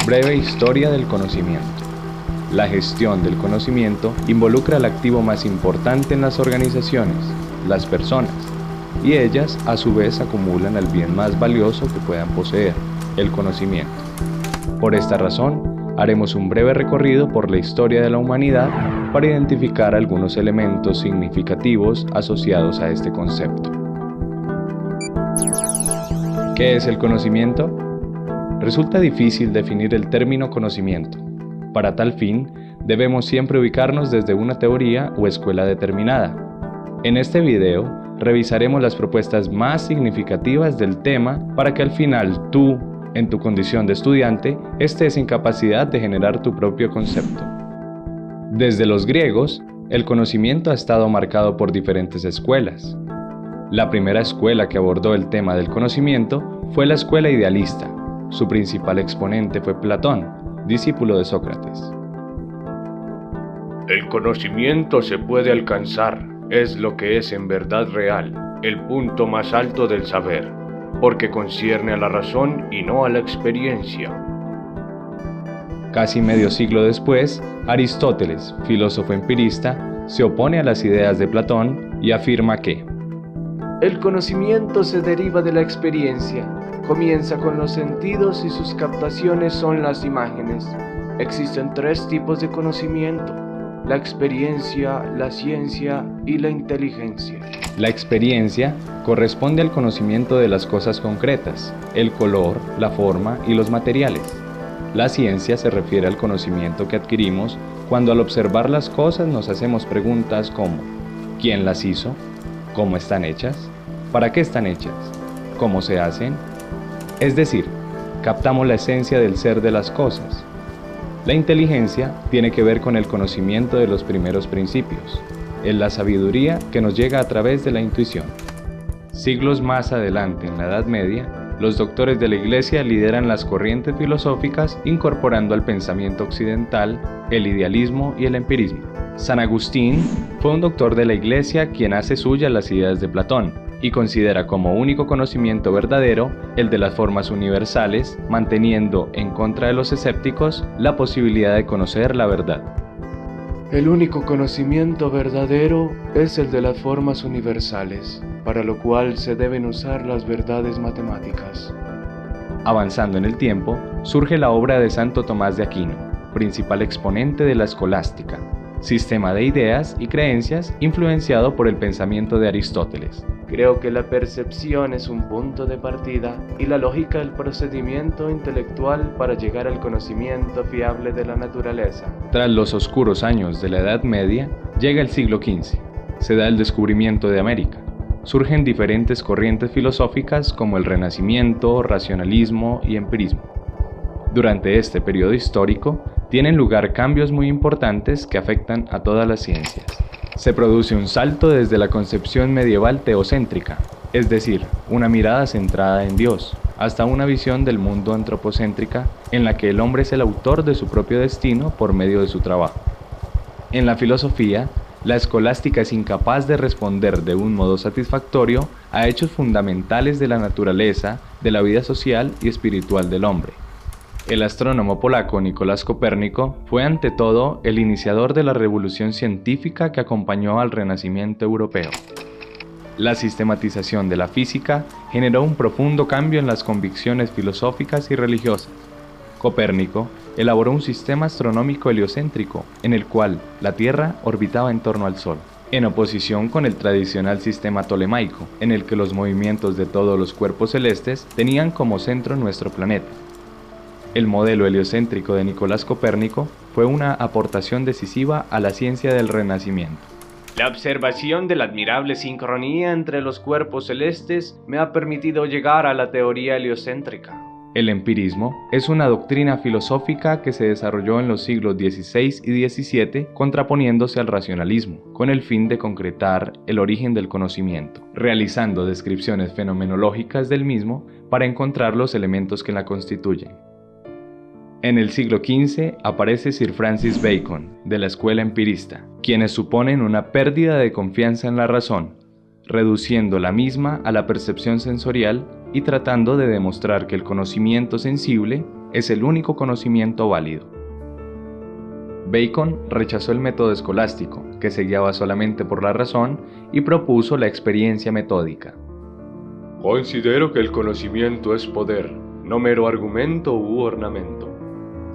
Breve historia del conocimiento. La gestión del conocimiento involucra el activo más importante en las organizaciones, las personas, y ellas a su vez acumulan el bien más valioso que puedan poseer, el conocimiento. Por esta razón, haremos un breve recorrido por la historia de la humanidad para identificar algunos elementos significativos asociados a este concepto. ¿Qué es el conocimiento? Resulta difícil definir el término conocimiento. Para tal fin, debemos siempre ubicarnos desde una teoría o escuela determinada. En este video, revisaremos las propuestas más significativas del tema para que al final tú, en tu condición de estudiante, estés en capacidad de generar tu propio concepto. Desde los griegos, el conocimiento ha estado marcado por diferentes escuelas. La primera escuela que abordó el tema del conocimiento fue la escuela idealista. Su principal exponente fue Platón, discípulo de Sócrates. El conocimiento se puede alcanzar, es lo que es en verdad real, el punto más alto del saber, porque concierne a la razón y no a la experiencia. Casi medio siglo después, Aristóteles, filósofo empirista, se opone a las ideas de Platón y afirma que el conocimiento se deriva de la experiencia, comienza con los sentidos y sus captaciones son las imágenes. Existen tres tipos de conocimiento: la experiencia, la ciencia y la inteligencia. La experiencia corresponde al conocimiento de las cosas concretas, el color, la forma y los materiales. La ciencia se refiere al conocimiento que adquirimos cuando al observar las cosas nos hacemos preguntas como ¿quién las hizo? ¿Cómo están hechas? ¿Para qué están hechas? ¿Cómo se hacen? Es decir, captamos la esencia del ser de las cosas. La inteligencia tiene que ver con el conocimiento de los primeros principios. Es la sabiduría que nos llega a través de la intuición. Siglos más adelante, en la Edad Media, los doctores de la Iglesia lideran las corrientes filosóficas incorporando al pensamiento occidental el idealismo y el empirismo. San Agustín fue un doctor de la Iglesia quien hace suyas las ideas de Platón y considera como único conocimiento verdadero el de las formas universales, manteniendo en contra de los escépticos la posibilidad de conocer la verdad. El único conocimiento verdadero es el de las formas universales, para lo cual se deben usar las verdades matemáticas. Avanzando en el tiempo, surge la obra de Santo Tomás de Aquino, principal exponente de la escolástica, sistema de ideas y creencias influenciado por el pensamiento de Aristóteles. Creo que la percepción es un punto de partida y la lógica el procedimiento intelectual para llegar al conocimiento fiable de la naturaleza. Tras los oscuros años de la Edad Media, llega el siglo XV. Se da el descubrimiento de América. Surgen diferentes corrientes filosóficas como el Renacimiento, racionalismo y empirismo. Durante este periodo histórico, tienen lugar cambios muy importantes que afectan a todas las ciencias. Se produce un salto desde la concepción medieval teocéntrica, es decir, una mirada centrada en Dios, hasta una visión del mundo antropocéntrica en la que el hombre es el autor de su propio destino por medio de su trabajo. En la filosofía, la escolástica es incapaz de responder de un modo satisfactorio a hechos fundamentales de la naturaleza, de la vida social y espiritual del hombre. El astrónomo polaco Nicolás Copérnico fue ante todo el iniciador de la revolución científica que acompañó al Renacimiento europeo. La sistematización de la física generó un profundo cambio en las convicciones filosóficas y religiosas. Copérnico elaboró un sistema astronómico heliocéntrico en el cual la Tierra orbitaba en torno al Sol, en oposición con el tradicional sistema tolemaico, en el que los movimientos de todos los cuerpos celestes tenían como centro nuestro planeta. El modelo heliocéntrico de Nicolás Copérnico fue una aportación decisiva a la ciencia del Renacimiento. La observación de la admirable sincronía entre los cuerpos celestes me ha permitido llegar a la teoría heliocéntrica. El empirismo es una doctrina filosófica que se desarrolló en los siglos XVI y XVII contraponiéndose al racionalismo, con el fin de concretar el origen del conocimiento, realizando descripciones fenomenológicas del mismo para encontrar los elementos que la constituyen. En el siglo XV aparece Sir Francis Bacon, de la escuela empirista, quienes suponen una pérdida de confianza en la razón, reduciendo la misma a la percepción sensorial y tratando de demostrar que el conocimiento sensible es el único conocimiento válido. Bacon rechazó el método escolástico, que se guiaba solamente por la razón, y propuso la experiencia metódica. Considero que el conocimiento es poder, no mero argumento u ornamento.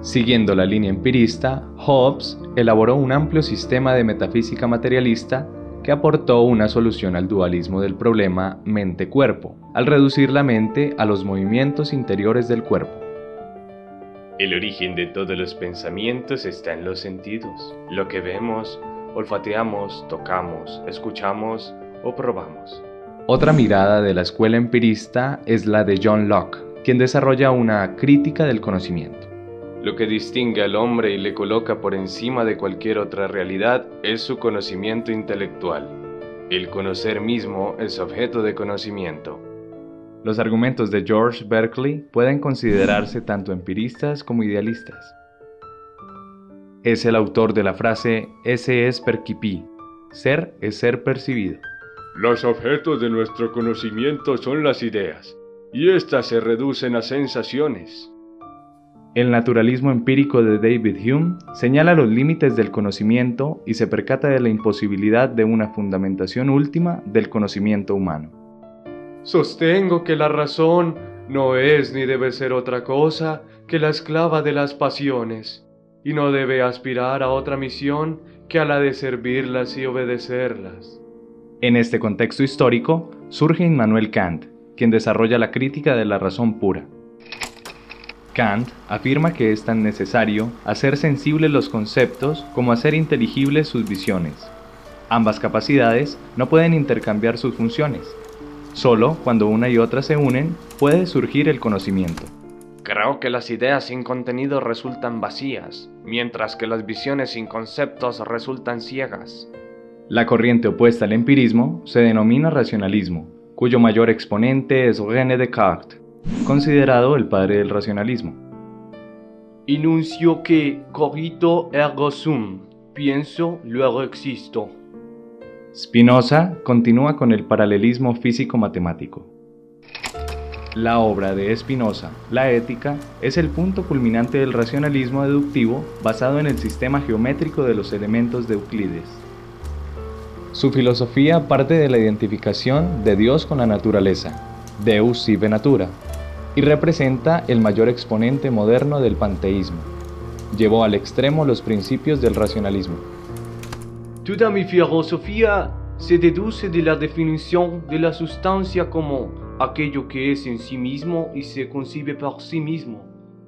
Siguiendo la línea empirista, Hobbes elaboró un amplio sistema de metafísica materialista que aportó una solución al dualismo del problema mente-cuerpo, al reducir la mente a los movimientos interiores del cuerpo. El origen de todos los pensamientos está en los sentidos, lo que vemos, olfateamos, tocamos, escuchamos o probamos. Otra mirada de la escuela empirista es la de John Locke, quien desarrolla una crítica del conocimiento. Lo que distingue al hombre y le coloca por encima de cualquier otra realidad es su conocimiento intelectual. El conocer mismo es objeto de conocimiento. Los argumentos de George Berkeley pueden considerarse tanto empiristas como idealistas. Es el autor de la frase esse es percipi, ser es ser percibido. Los objetos de nuestro conocimiento son las ideas, y éstas se reducen a sensaciones. El naturalismo empírico de David Hume señala los límites del conocimiento y se percata de la imposibilidad de una fundamentación última del conocimiento humano. Sostengo que la razón no es ni debe ser otra cosa que la esclava de las pasiones, y no debe aspirar a otra misión que a la de servirlas y obedecerlas. En este contexto histórico surge Immanuel Kant, quien desarrolla la crítica de la razón pura. Kant afirma que es tan necesario hacer sensibles los conceptos como hacer inteligibles sus visiones. Ambas capacidades no pueden intercambiar sus funciones. Solo cuando una y otra se unen puede surgir el conocimiento. Creo que las ideas sin contenido resultan vacías, mientras que las visiones sin conceptos resultan ciegas. La corriente opuesta al empirismo se denomina racionalismo, cuyo mayor exponente es René Descartes, considerado el padre del racionalismo. Enuncio que cogito ergo sum, pienso, luego existo. Spinoza continúa con el paralelismo físico-matemático. La obra de Spinoza, La Ética, es el punto culminante del racionalismo deductivo basado en el sistema geométrico de los elementos de Euclides. Su filosofía parte de la identificación de Dios con la naturaleza, Deus sive natura, y representa el mayor exponente moderno del panteísmo. Llevó al extremo los principios del racionalismo. Toda mi filosofía se deduce de la definición de la sustancia como aquello que es en sí mismo y se concibe por sí mismo,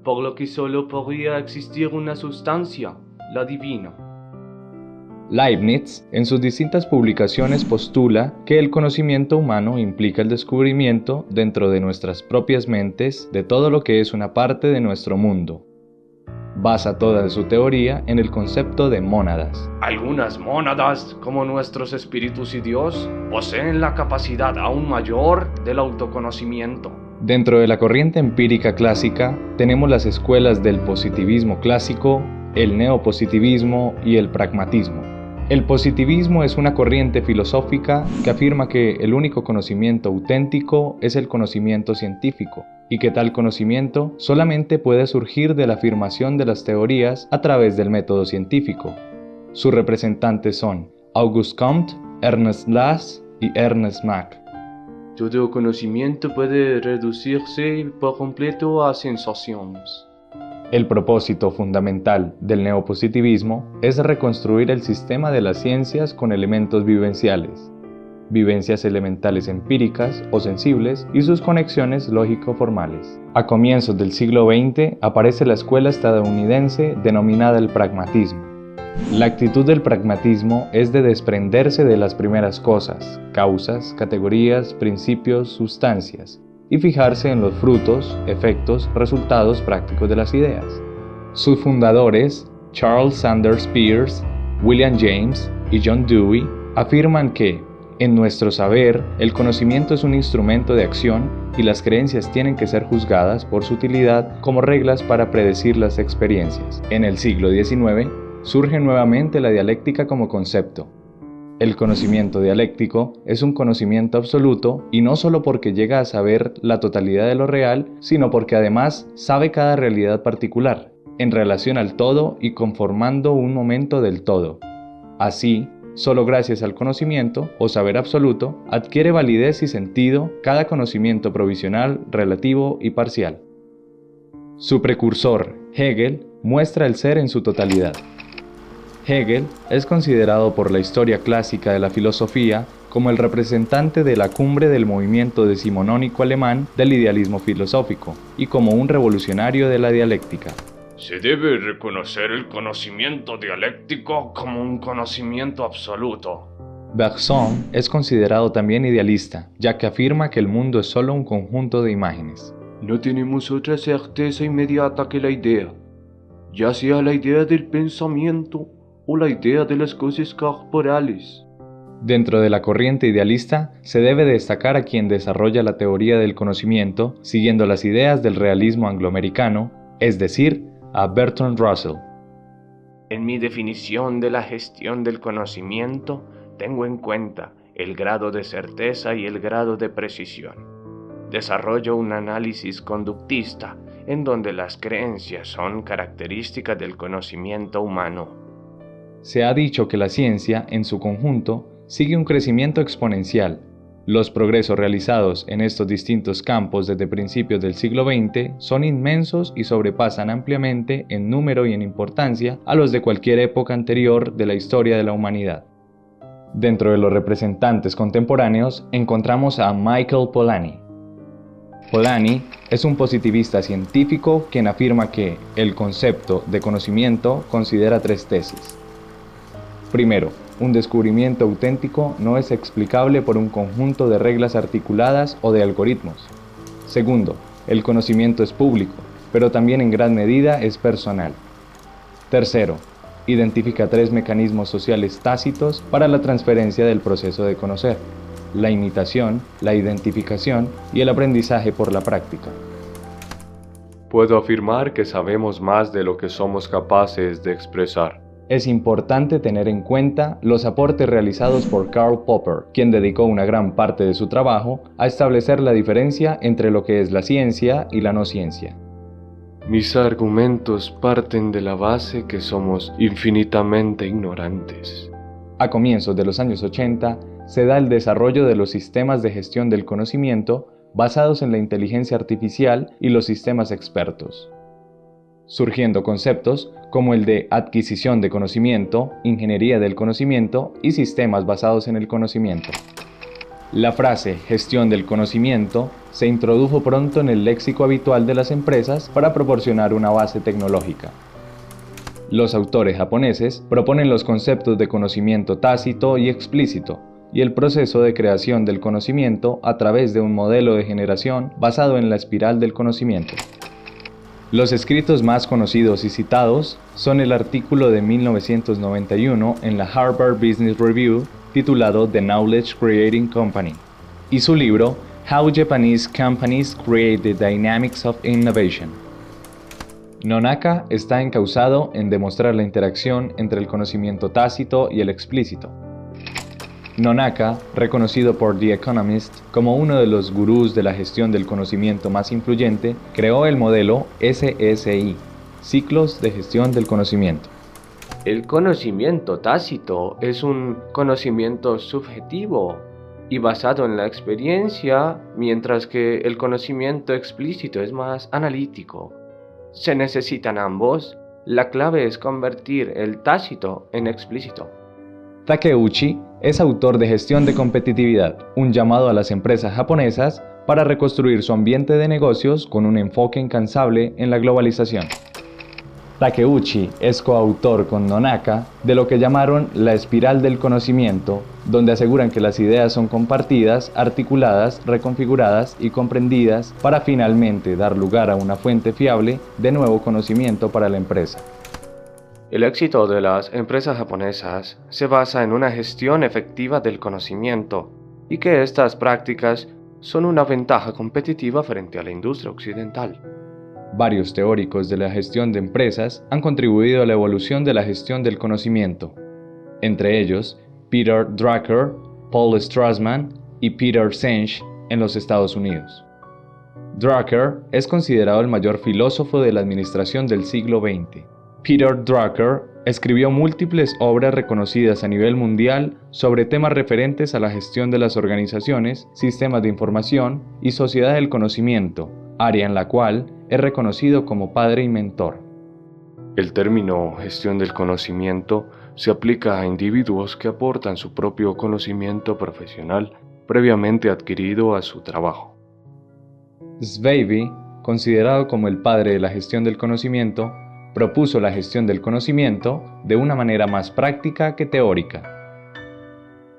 por lo que solo podría existir una sustancia, la divina. Leibniz, en sus distintas publicaciones, postula que el conocimiento humano implica el descubrimiento dentro de nuestras propias mentes de todo lo que es una parte de nuestro mundo. Basa toda su teoría en el concepto de mónadas. Algunas mónadas, como nuestros espíritus y Dios, poseen la capacidad aún mayor del autoconocimiento. Dentro de la corriente empírica clásica, tenemos las escuelas del positivismo clásico, el neopositivismo y el pragmatismo. El positivismo es una corriente filosófica que afirma que el único conocimiento auténtico es el conocimiento científico, y que tal conocimiento solamente puede surgir de la afirmación de las teorías a través del método científico. Sus representantes son Auguste Comte, Ernest Lass y Ernest Mach. Todo conocimiento puede reducirse por completo a sensaciones. El propósito fundamental del neopositivismo es reconstruir el sistema de las ciencias con elementos vivenciales, vivencias elementales empíricas o sensibles y sus conexiones lógico-formales. A comienzos del siglo XX aparece la escuela estadounidense denominada el pragmatismo. La actitud del pragmatismo es de desprenderse de las primeras cosas, causas, categorías, principios, sustancias, y fijarse en los frutos, efectos, resultados prácticos de las ideas. Sus fundadores, Charles Sanders Peirce, William James y John Dewey, afirman que, en nuestro saber, el conocimiento es un instrumento de acción y las creencias tienen que ser juzgadas por su utilidad como reglas para predecir las experiencias. En el siglo XIX, surge nuevamente la dialéctica como concepto. El conocimiento dialéctico es un conocimiento absoluto y no solo porque llega a saber la totalidad de lo real, sino porque además sabe cada realidad particular, en relación al todo y conformando un momento del todo. Así, solo gracias al conocimiento o saber absoluto adquiere validez y sentido cada conocimiento provisional, relativo y parcial. Su precursor, Hegel, muestra el ser en su totalidad. Hegel es considerado por la historia clásica de la filosofía como el representante de la cumbre del movimiento decimonónico alemán del idealismo filosófico y como un revolucionario de la dialéctica. Se debe reconocer el conocimiento dialéctico como un conocimiento absoluto. Bergson es considerado también idealista, ya que afirma que el mundo es solo un conjunto de imágenes. No tenemos otra certeza inmediata que la idea, ya sea la idea del pensamiento o la idea de las cosas corporales. Dentro de la corriente idealista, se debe destacar a quien desarrolla la teoría del conocimiento siguiendo las ideas del realismo angloamericano, es decir, a Bertrand Russell. En mi definición de la gestión del conocimiento, tengo en cuenta el grado de certeza y el grado de precisión. Desarrollo un análisis conductista en donde las creencias son características del conocimiento humano. Se ha dicho que la ciencia, en su conjunto, sigue un crecimiento exponencial. Los progresos realizados en estos distintos campos desde principios del siglo XX son inmensos y sobrepasan ampliamente en número y en importancia a los de cualquier época anterior de la historia de la humanidad. Dentro de los representantes contemporáneos encontramos a Michael Polanyi. Polanyi es un positivista científico quien afirma que el concepto de conocimiento considera tres tesis. Primero, un descubrimiento auténtico no es explicable por un conjunto de reglas articuladas o de algoritmos. Segundo, el conocimiento es público, pero también en gran medida es personal. Tercero, identifica tres mecanismos sociales tácitos para la transferencia del proceso de conocer: la imitación, la identificación y el aprendizaje por la práctica. Puedo afirmar que sabemos más de lo que somos capaces de expresar. Es importante tener en cuenta los aportes realizados por Karl Popper, quien dedicó una gran parte de su trabajo a establecer la diferencia entre lo que es la ciencia y la no ciencia. Mis argumentos parten de la base que somos infinitamente ignorantes. A comienzos de los años 80, se da el desarrollo de los sistemas de gestión del conocimiento basados en la inteligencia artificial y los sistemas expertos, surgiendo conceptos como el de adquisición de conocimiento, ingeniería del conocimiento y sistemas basados en el conocimiento. La frase gestión del conocimiento se introdujo pronto en el léxico habitual de las empresas para proporcionar una base tecnológica. Los autores japoneses proponen los conceptos de conocimiento tácito y explícito y el proceso de creación del conocimiento a través de un modelo de generación basado en la espiral del conocimiento. Los escritos más conocidos y citados son el artículo de 1991 en la Harvard Business Review titulado The Knowledge Creating Company y su libro How Japanese Companies Create the Dynamics of Innovation. Nonaka está encausado en demostrar la interacción entre el conocimiento tácito y el explícito. Nonaka, reconocido por The Economist como uno de los gurús de la gestión del conocimiento más influyente, creó el modelo SSI, Ciclos de Gestión del Conocimiento. El conocimiento tácito es un conocimiento subjetivo y basado en la experiencia, mientras que el conocimiento explícito es más analítico. Se necesitan ambos. La clave es convertir el tácito en explícito. Takeuchi es autor de Gestión de Competitividad, un llamado a las empresas japonesas para reconstruir su ambiente de negocios con un enfoque incansable en la globalización. Takeuchi es coautor con Nonaka de lo que llamaron la espiral del conocimiento, donde aseguran que las ideas son compartidas, articuladas, reconfiguradas y comprendidas para finalmente dar lugar a una fuente fiable de nuevo conocimiento para la empresa. El éxito de las empresas japonesas se basa en una gestión efectiva del conocimiento y que estas prácticas son una ventaja competitiva frente a la industria occidental. Varios teóricos de la gestión de empresas han contribuido a la evolución de la gestión del conocimiento. Entre ellos, Peter Drucker, Paul Strassman y Peter Senge en los Estados Unidos. Drucker es considerado el mayor filósofo de la administración del siglo XX. Peter Drucker escribió múltiples obras reconocidas a nivel mundial sobre temas referentes a la gestión de las organizaciones, sistemas de información y sociedad del conocimiento, área en la cual es reconocido como padre y mentor. El término gestión del conocimiento se aplica a individuos que aportan su propio conocimiento profesional previamente adquirido a su trabajo. Zweig, considerado como el padre de la gestión del conocimiento, propuso la gestión del conocimiento de una manera más práctica que teórica.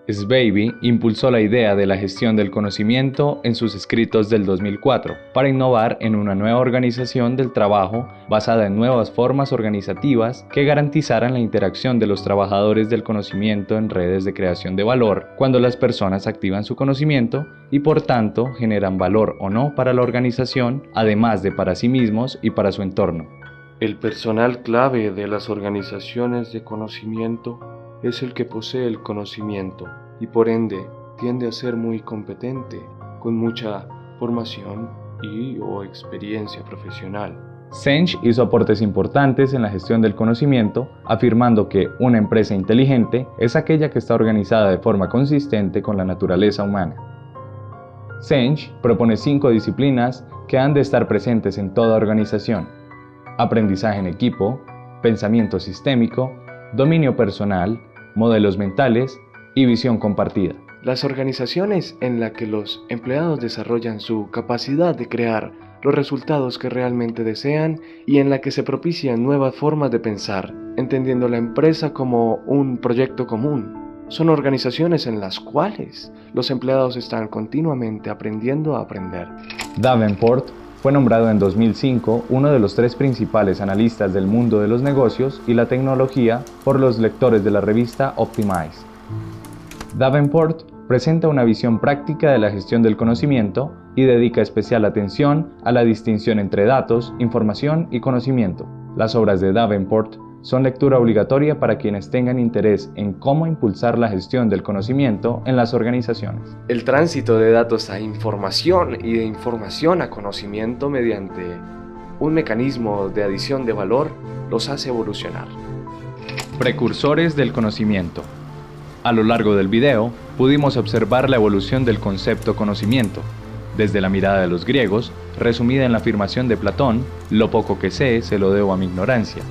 Zweig impulsó la idea de la gestión del conocimiento en sus escritos del 2004 para innovar en una nueva organización del trabajo basada en nuevas formas organizativas que garantizaran la interacción de los trabajadores del conocimiento en redes de creación de valor cuando las personas activan su conocimiento y por tanto generan valor o no para la organización, además de para sí mismos y para su entorno. El personal clave de las organizaciones de conocimiento es el que posee el conocimiento y por ende tiende a ser muy competente, con mucha formación o experiencia profesional. Senge hizo aportes importantes en la gestión del conocimiento, afirmando que una empresa inteligente es aquella que está organizada de forma consistente con la naturaleza humana. Senge propone 5 disciplinas que han de estar presentes en toda organización: aprendizaje en equipo, pensamiento sistémico, dominio personal, modelos mentales y visión compartida. Las organizaciones en las que los empleados desarrollan su capacidad de crear los resultados que realmente desean y en la que se propician nuevas formas de pensar, entendiendo la empresa como un proyecto común. Son organizaciones en las cuales los empleados están continuamente aprendiendo a aprender. Davenport fue nombrado en 2005 uno de los 3 principales analistas del mundo de los negocios y la tecnología por los lectores de la revista Optimize. Davenport presenta una visión práctica de la gestión del conocimiento y dedica especial atención a la distinción entre datos, información y conocimiento. Las obras de Davenport son lectura obligatoria para quienes tengan interés en cómo impulsar la gestión del conocimiento en las organizaciones. El tránsito de datos a información y de información a conocimiento mediante un mecanismo de adición de valor los hace evolucionar. Precursores del conocimiento. A lo largo del video pudimos observar la evolución del concepto conocimiento, desde la mirada de los griegos, resumida en la afirmación de Platón: lo poco que sé se lo debo a mi ignorancia,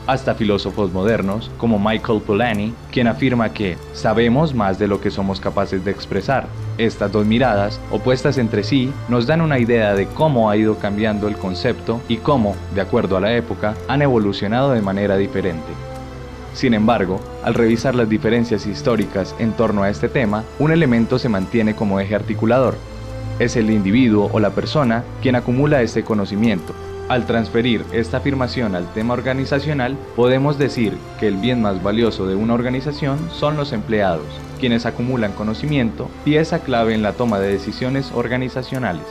hasta filósofos modernos como Michael Polanyi, quien afirma que sabemos más de lo que somos capaces de expresar. Estas 2 miradas, opuestas entre sí, nos dan una idea de cómo ha ido cambiando el concepto y cómo, de acuerdo a la época, han evolucionado de manera diferente. Sin embargo, al revisar las diferencias históricas en torno a este tema, un elemento se mantiene como eje articulador. Es el individuo o la persona quien acumula este conocimiento. Al transferir esta afirmación al tema organizacional, podemos decir que el bien más valioso de una organización son los empleados, quienes acumulan conocimiento, pieza clave en la toma de decisiones organizacionales.